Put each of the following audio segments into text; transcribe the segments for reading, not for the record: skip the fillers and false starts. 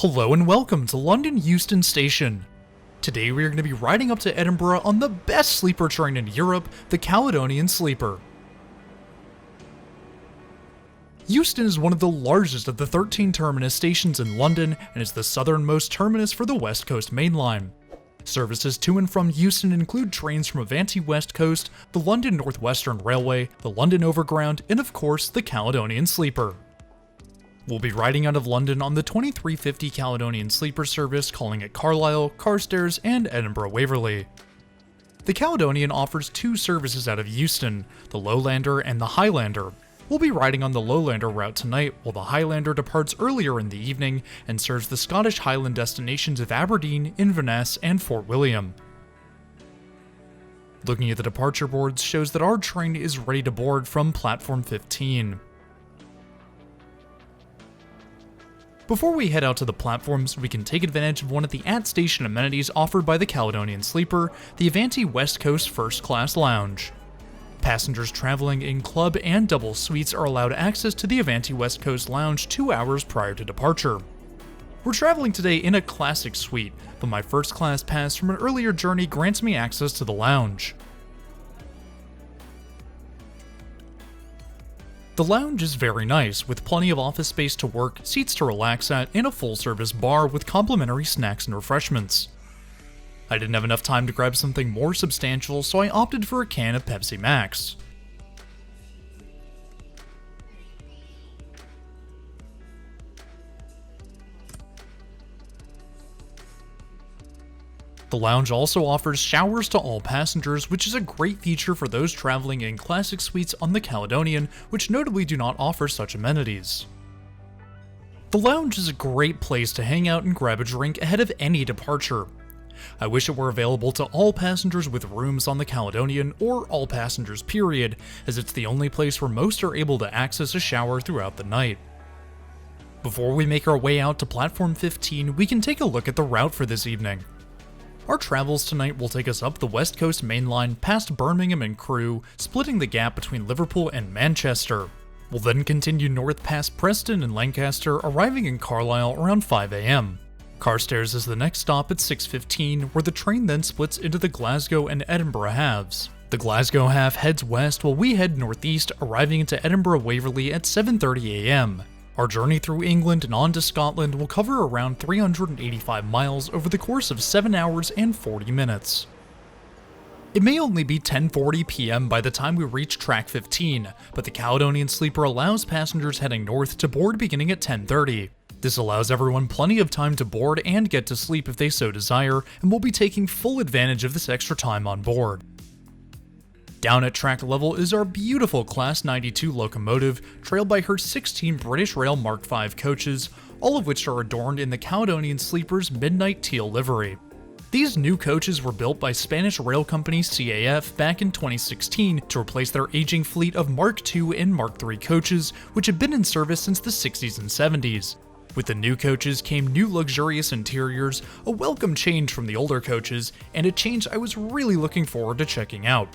Hello and welcome to London Euston Station. Today we are going to be riding up to Edinburgh on the best sleeper train in Europe, the Caledonian Sleeper. Euston is one of the largest of the 13 terminus stations in London and is the southernmost terminus for the West Coast Main Line. Services to and from Euston include trains from Avanti West Coast, the London North Western Railway, the London Overground, and of course the Caledonian Sleeper. We'll be riding out of London on the 2350 Caledonian Sleeper service, calling at Carlisle, Carstairs, and Edinburgh Waverley. The Caledonian offers two services out of Euston, the Lowlander and the Highlander. We'll be riding on the Lowlander route tonight, while the Highlander departs earlier in the evening and serves the Scottish Highland destinations of Aberdeen, Inverness, and Fort William. Looking at the departure boards shows that our train is ready to board from platform 15. Before we head out to the platforms, we can take advantage of one of the at-station amenities offered by the Caledonian Sleeper, the Avanti West Coast First Class Lounge. Passengers traveling in club and double suites are allowed access to the Avanti West Coast Lounge 2 hours prior to departure. We're traveling today in a classic suite, but my first class pass from an earlier journey grants me access to the lounge. The lounge is very nice, with plenty of office space to work, seats to relax at, and a full-service bar with complimentary snacks and refreshments. I didn't have enough time to grab something more substantial, so I opted for a can of Pepsi Max. The lounge also offers showers to all passengers, which is a great feature for those traveling in classic suites on the Caledonian, which notably do not offer such amenities. The lounge is a great place to hang out and grab a drink ahead of any departure. I wish it were available to all passengers with rooms on the Caledonian, or all passengers period, as it's the only place where most are able to access a shower throughout the night. Before we make our way out to platform 15, we can take a look at the route for this evening. Our travels tonight will take us up the West Coast Main Line past Birmingham and Crewe, splitting the gap between Liverpool and Manchester. We'll then continue north past Preston and Lancaster, arriving in Carlisle around 5 AM. Carstairs is the next stop at 6:15, where the train then splits into the Glasgow and Edinburgh halves. The Glasgow half heads west while we head northeast, arriving into Edinburgh Waverley at 7:30 AM. Our journey through England and on to Scotland will cover around 385 miles over the course of 7 hours and 40 minutes. It may only be 10:40 PM by the time we reach track 15, but the Caledonian Sleeper allows passengers heading north to board beginning at 10:30. This allows everyone plenty of time to board and get to sleep if they so desire, and we'll be taking full advantage of this extra time on board. Down at track level is our beautiful Class 92 locomotive, trailed by her 16 British Rail Mark V coaches, all of which are adorned in the Caledonian Sleeper's midnight teal livery. These new coaches were built by Spanish rail company CAF back in 2016 to replace their aging fleet of Mark II and Mark III coaches, which had been in service since the 60s and 70s. With the new coaches came new luxurious interiors, a welcome change from the older coaches, and a change I was really looking forward to checking out.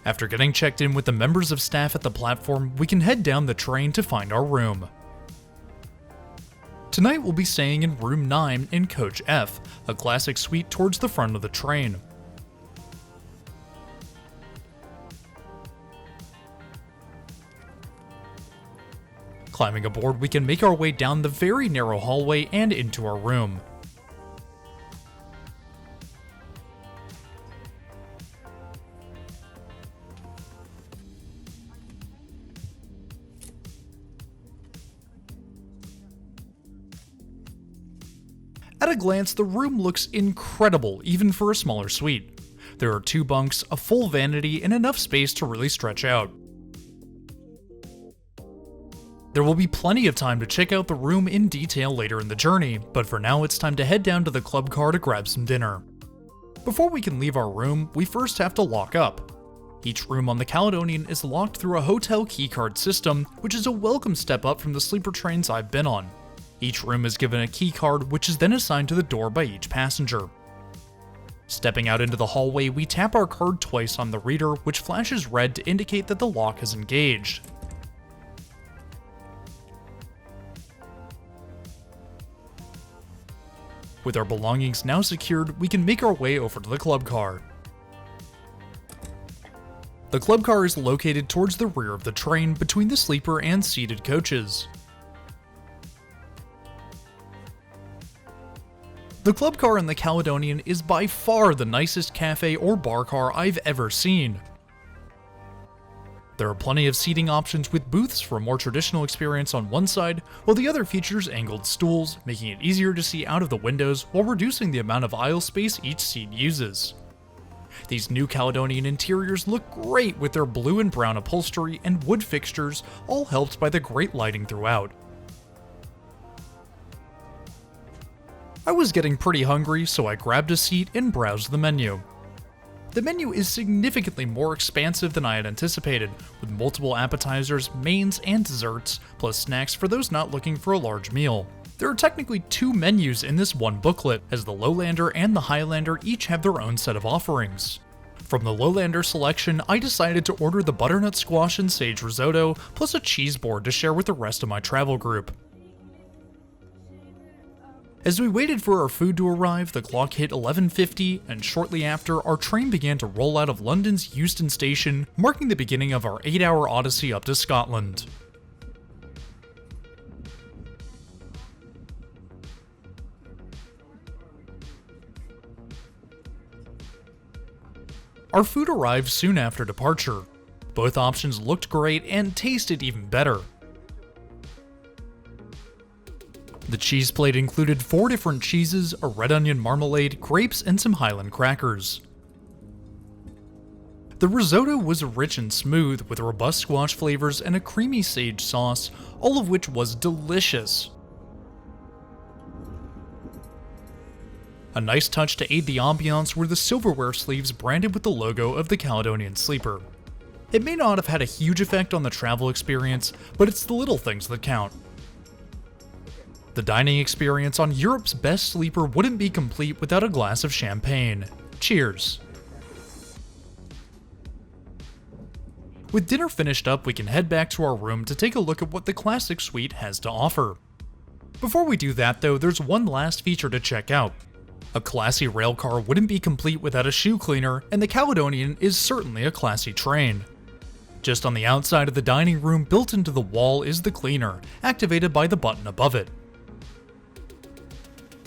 After getting checked in with the members of staff at the platform, we can head down the train to find our room. Tonight we'll be staying in room 9 in coach F, a classic suite towards the front of the train. Climbing aboard, we can make our way down the very narrow hallway and into our room. At a glance, the room looks incredible, even for a smaller suite. There are 2 bunks, a full vanity, and enough space to really stretch out. There will be plenty of time to check out the room in detail later in the journey, but for now it's time to head down to the club car to grab some dinner. Before we can leave our room, we first have to lock up. Each room on the Caledonian is locked through a hotel keycard system, which is a welcome step up from the sleeper trains I've been on. Each room is given a key card, which is then assigned to the door by each passenger. Stepping out into the hallway, we tap our card twice on the reader, which flashes red to indicate that the lock is engaged. With our belongings now secured, we can make our way over to the club car. The club car is located towards the rear of the train between the sleeper and seated coaches. The club car in the Caledonian is by far the nicest cafe or bar car I've ever seen. There are plenty of seating options with booths for a more traditional experience on one side, while the other features angled stools, making it easier to see out of the windows while reducing the amount of aisle space each seat uses. These new Caledonian interiors look great with their blue and brown upholstery and wood fixtures, all helped by the great lighting throughout. I was getting pretty hungry, so I grabbed a seat and browsed the menu. The menu is significantly more expansive than I had anticipated, with multiple appetizers, mains, and desserts, plus snacks for those not looking for a large meal. There are technically 2 menus in this one booklet, as the Lowlander and the Highlander each have their own set of offerings. From the Lowlander selection, I decided to order the butternut squash and sage risotto, plus a cheese board to share with the rest of my travel group. As we waited for our food to arrive, the clock hit 11:50, and shortly after, our train began to roll out of London's Euston station, marking the beginning of our 8-hour odyssey up to Scotland. Our food arrived soon after departure. Both options looked great and tasted even better. The cheese plate included 4 different cheeses, a red onion marmalade, grapes, and some Highland crackers. The risotto was rich and smooth, with robust squash flavors and a creamy sage sauce, all of which was delicious. A nice touch to aid the ambiance were the silverware sleeves branded with the logo of the Caledonian Sleeper. It may not have had a huge effect on the travel experience, but it's the little things that count. The dining experience on Europe's best sleeper wouldn't be complete without a glass of champagne. Cheers! With dinner finished up, we can head back to our room to take a look at what the classic suite has to offer. Before we do that though, there's one last feature to check out. A classy railcar wouldn't be complete without a shoe cleaner, and the Caledonian is certainly a classy train. Just on the outside of the dining room, built into the wall, is the cleaner, activated by the button above it.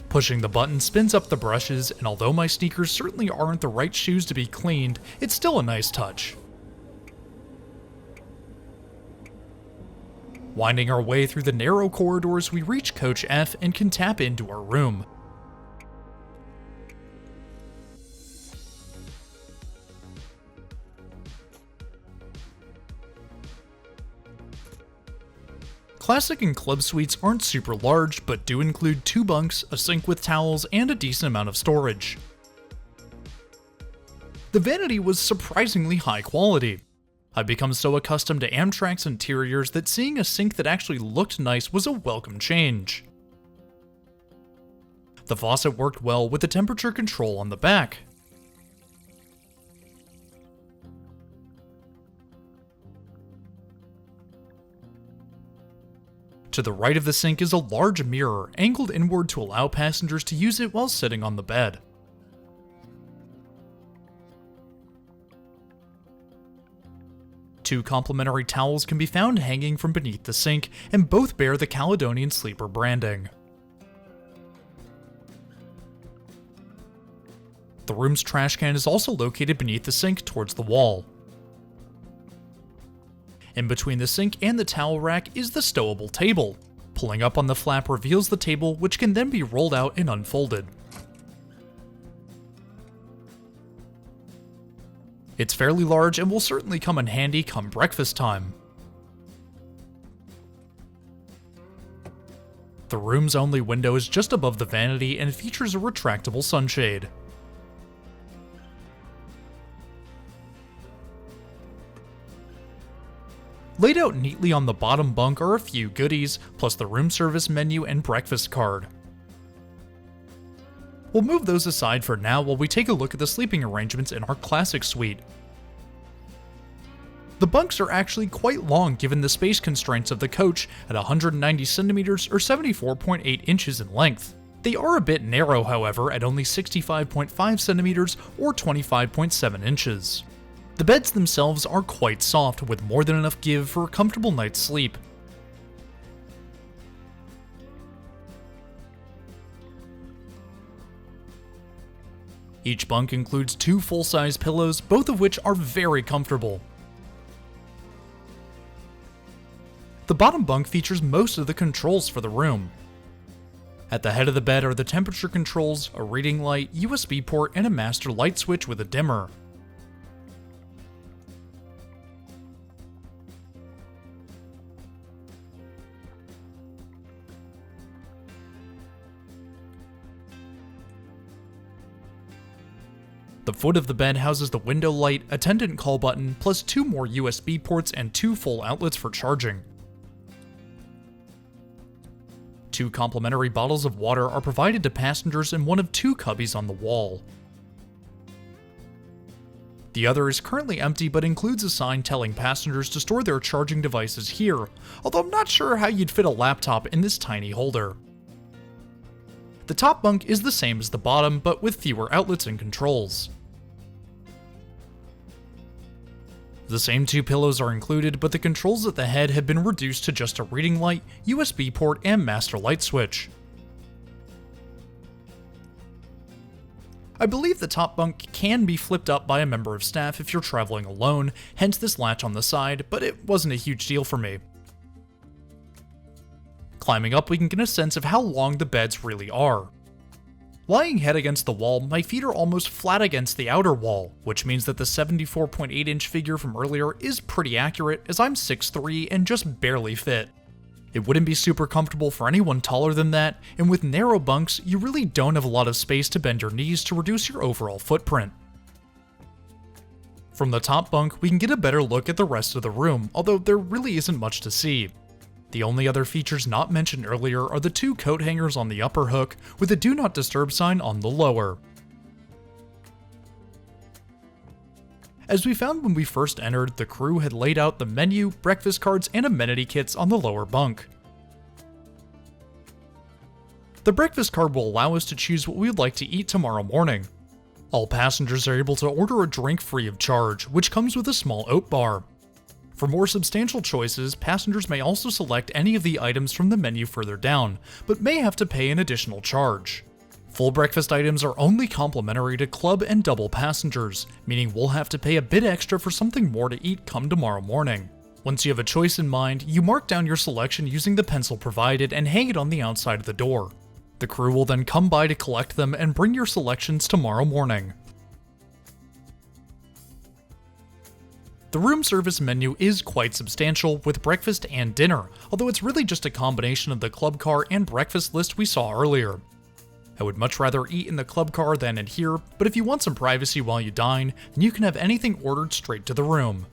Pushing the button spins up the brushes, and although my sneakers certainly aren't the right shoes to be cleaned, it's still a nice touch. Winding our way through the narrow corridors, we reach Coach F and can tap into our room. Classic and club suites aren't super large, but do include 2 bunks, a sink with towels, and a decent amount of storage. The vanity was surprisingly high quality. I've become so accustomed to Amtrak's interiors that seeing a sink that actually looked nice was a welcome change. The faucet worked well with the temperature control on the back. To the right of the sink is a large mirror, angled inward to allow passengers to use it while sitting on the bed. Two complimentary towels can be found hanging from beneath the sink, and both bear the Caledonian Sleeper branding. The room's trash can is also located beneath the sink towards the wall. In between the sink and the towel rack is the stowable table. Pulling up on the flap reveals the table, which can then be rolled out and unfolded. It's fairly large and will certainly come in handy come breakfast time. The room's only window is just above the vanity and features a retractable sunshade. Laid out neatly on the bottom bunk are a few goodies, plus the room service menu and breakfast card. We'll move those aside for now while we take a look at the sleeping arrangements in our classic suite. The bunks are actually quite long given the space constraints of the coach at 190 centimeters or 74.8 inches in length. They are a bit narrow, however, at only 65.5 centimeters or 25.7 inches. The beds themselves are quite soft, with more than enough give for a comfortable night's sleep. Each bunk includes 2 full-size pillows, both of which are very comfortable. The bottom bunk features most of the controls for the room. At the head of the bed are the temperature controls, a reading light, USB port, and a master light switch with a dimmer. The foot of the bed houses the window light, attendant call button, plus 2 more USB ports and 2 full outlets for charging. 2 complimentary bottles of water are provided to passengers in one of 2 cubbies on the wall. The other is currently empty but includes a sign telling passengers to store their charging devices here, although I'm not sure how you'd fit a laptop in this tiny holder. The top bunk is the same as the bottom, but with fewer outlets and controls. The same 2 pillows are included, but the controls at the head have been reduced to just a reading light, USB port, and master light switch. I believe the top bunk can be flipped up by a member of staff if you're traveling alone, hence this latch on the side, but it wasn't a huge deal for me. Climbing up, we can get a sense of how long the beds really are. Lying head against the wall, my feet are almost flat against the outer wall, which means that the 74.8-inch figure from earlier is pretty accurate, as I'm 6'3" and just barely fit. It wouldn't be super comfortable for anyone taller than that, and with narrow bunks, you really don't have a lot of space to bend your knees to reduce your overall footprint. From the top bunk, we can get a better look at the rest of the room, although there really isn't much to see. The only other features not mentioned earlier are the 2 coat hangers on the upper hook, with a Do Not Disturb sign on the lower. As we found when we first entered, the crew had laid out the menu, breakfast cards, and amenity kits on the lower bunk. The breakfast card will allow us to choose what we would like to eat tomorrow morning. All passengers are able to order a drink free of charge, which comes with a small oat bar. For more substantial choices, passengers may also select any of the items from the menu further down, but may have to pay an additional charge. Full breakfast items are only complimentary to club and double passengers, meaning we'll have to pay a bit extra for something more to eat come tomorrow morning. Once you have a choice in mind, you mark down your selection using the pencil provided and hang it on the outside of the door. The crew will then come by to collect them and bring your selections tomorrow morning. The room service menu is quite substantial, with breakfast and dinner, although it's really just a combination of the club car and breakfast list we saw earlier. I would much rather eat in the club car than in here, but if you want some privacy while you dine, then you can have anything ordered straight to the room.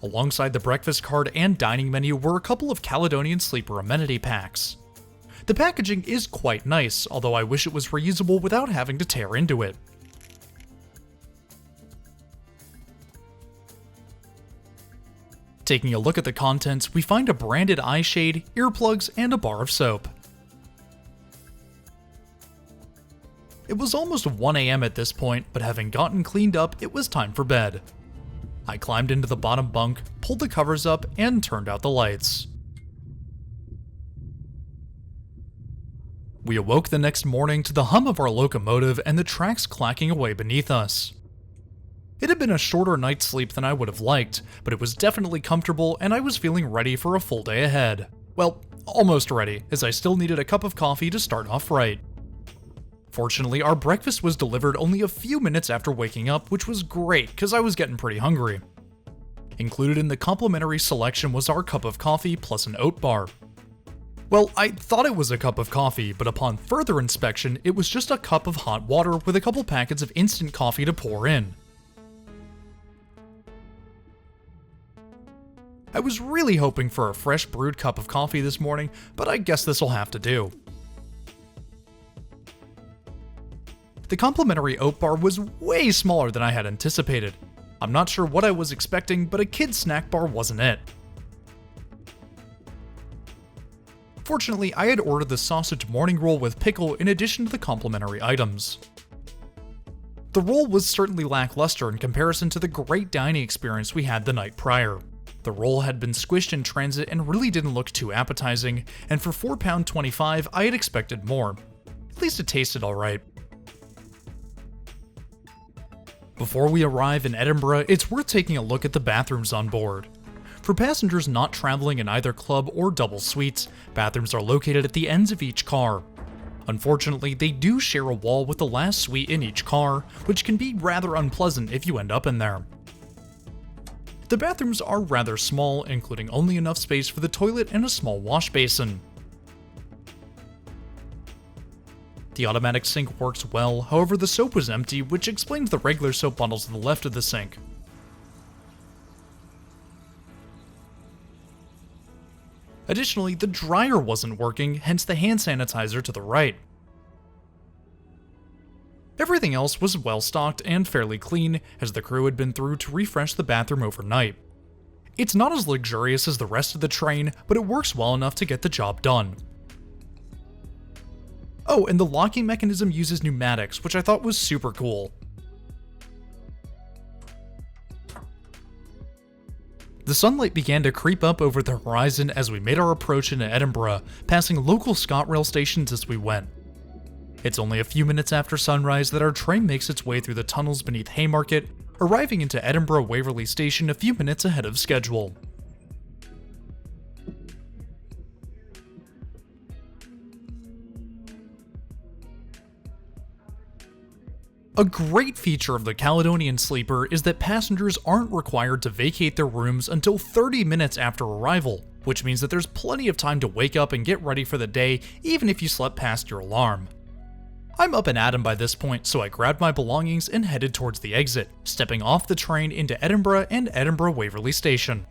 Alongside the breakfast card and dining menu were a couple of Caledonian Sleeper amenity packs. The packaging is quite nice, although I wish it was reusable without having to tear into it. Taking a look at the contents, we find a branded eye shade, earplugs, and a bar of soap. It was almost 1 AM at this point, but having gotten cleaned up, it was time for bed. I climbed into the bottom bunk, pulled the covers up, and turned out the lights. We awoke the next morning to the hum of our locomotive and the tracks clacking away beneath us. It had been a shorter night's sleep than I would have liked, but it was definitely comfortable and I was feeling ready for a full day ahead. Well, almost ready, as I still needed a cup of coffee to start off right. Fortunately, our breakfast was delivered only a few minutes after waking up, which was great because I was getting pretty hungry. Included in the complimentary selection was our cup of coffee plus an oat bar. Well, I thought it was a cup of coffee, but upon further inspection, it was just a cup of hot water with a couple packets of instant coffee to pour in. I was really hoping for a fresh brewed cup of coffee this morning, but I guess this'll have to do. The complimentary oat bar was way smaller than I had anticipated. I'm not sure what I was expecting, but a kid's snack bar wasn't it. Fortunately, I had ordered the sausage morning roll with pickle in addition to the complimentary items. The roll was certainly lackluster in comparison to the great dining experience we had the night prior. The roll had been squished in transit and really didn't look too appetizing, and for £4.25 I had expected more. At least it tasted alright. Before we arrive in Edinburgh, it's worth taking a look at the bathrooms on board. For passengers not traveling in either club or double suites, bathrooms are located at the ends of each car. Unfortunately, they do share a wall with the last suite in each car, which can be rather unpleasant if you end up in there. The bathrooms are rather small, including only enough space for the toilet and a small wash basin. The automatic sink works well, however the soap was empty, which explains the regular soap bottles to the left of the sink. Additionally, the dryer wasn't working, hence the hand sanitizer to the right. Everything else was well stocked and fairly clean, as the crew had been through to refresh the bathroom overnight. It's not as luxurious as the rest of the train, but it works well enough to get the job done. Oh, and the locking mechanism uses pneumatics, which I thought was super cool. The sunlight began to creep up over the horizon as we made our approach into Edinburgh, passing local ScotRail stations as we went. It's only a few minutes after sunrise that our train makes its way through the tunnels beneath Haymarket, arriving into Edinburgh Waverley station a few minutes ahead of schedule. A great feature of the Caledonian Sleeper is that passengers aren't required to vacate their rooms until 30 minutes after arrival, which means that there's plenty of time to wake up and get ready for the day even if you slept past your alarm. I'm up and at 'em by this point, so I grabbed my belongings and headed towards the exit, stepping off the train into Edinburgh and Edinburgh Waverley Station.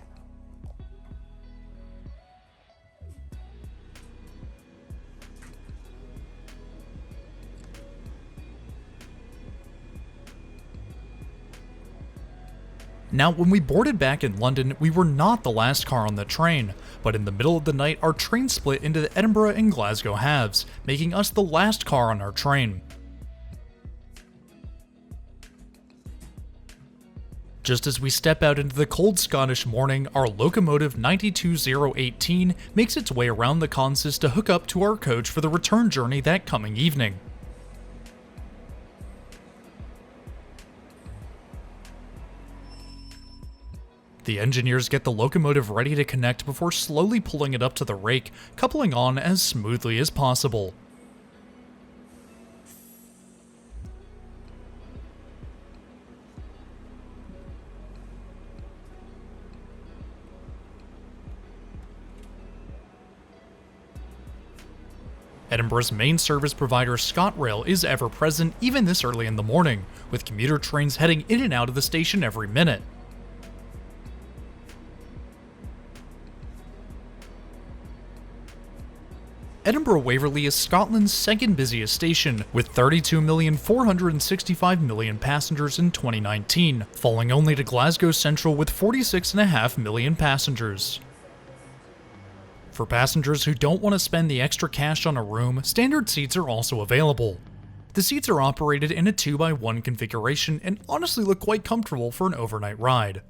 Now, when we boarded back in London, we were not the last car on the train, but in the middle of the night our train split into the Edinburgh and Glasgow halves, making us the last car on our train. Just as we step out into the cold Scottish morning, our Locomotive 92018 makes its way around the consist to hook up to our coach for the return journey that coming evening. The engineers get the locomotive ready to connect before slowly pulling it up to the rake, coupling on as smoothly as possible. Edinburgh's main service provider ScotRail is ever present even this early in the morning, with commuter trains heading in and out of the station every minute. Edinburgh Waverley is Scotland's second busiest station, with 32,465,000 passengers in 2019, falling only to Glasgow Central with 46.5 million passengers. For passengers who don't want to spend the extra cash on a room, standard seats are also available. The seats are operated in a 2x1 configuration and honestly look quite comfortable for an overnight ride.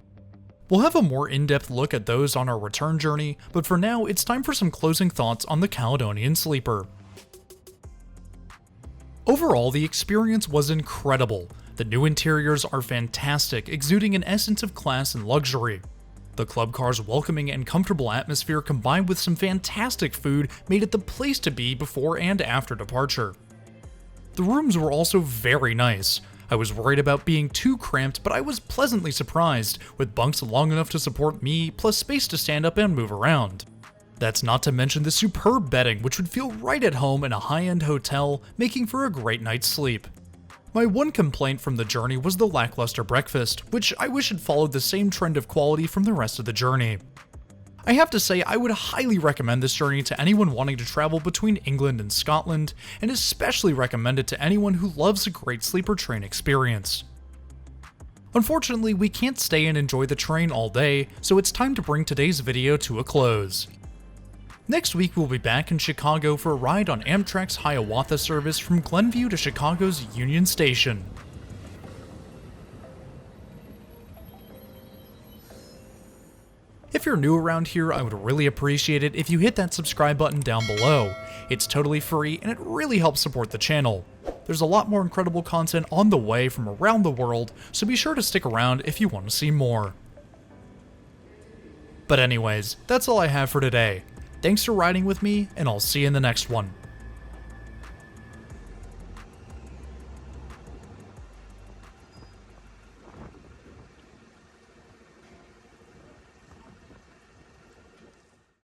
We'll have a more in-depth look at those on our return journey, but for now, it's time for some closing thoughts on the Caledonian Sleeper. Overall, the experience was incredible. The new interiors are fantastic, exuding an essence of class and luxury. The club car's welcoming and comfortable atmosphere combined with some fantastic food made it the place to be before and after departure. The rooms were also very nice. I was worried about being too cramped, but I was pleasantly surprised, with bunks long enough to support me, plus space to stand up and move around. That's not to mention the superb bedding, which would feel right at home in a high-end hotel, making for a great night's sleep. My one complaint from the journey was the lackluster breakfast, which I wish had followed the same trend of quality from the rest of the journey. I have to say, I would highly recommend this journey to anyone wanting to travel between England and Scotland, and especially recommend it to anyone who loves a great sleeper train experience. Unfortunately, we can't stay and enjoy the train all day, so it's time to bring today's video to a close. Next week we'll be back in Chicago for a ride on Amtrak's Hiawatha service from Glenview to Chicago's Union Station. If you're new around here, I would really appreciate it if you hit that subscribe button down below. It's totally free and it really helps support the channel. There's a lot more incredible content on the way from around the world, so be sure to stick around if you want to see more. But anyways, that's all I have for today. Thanks for riding with me, and I'll see you in the next one.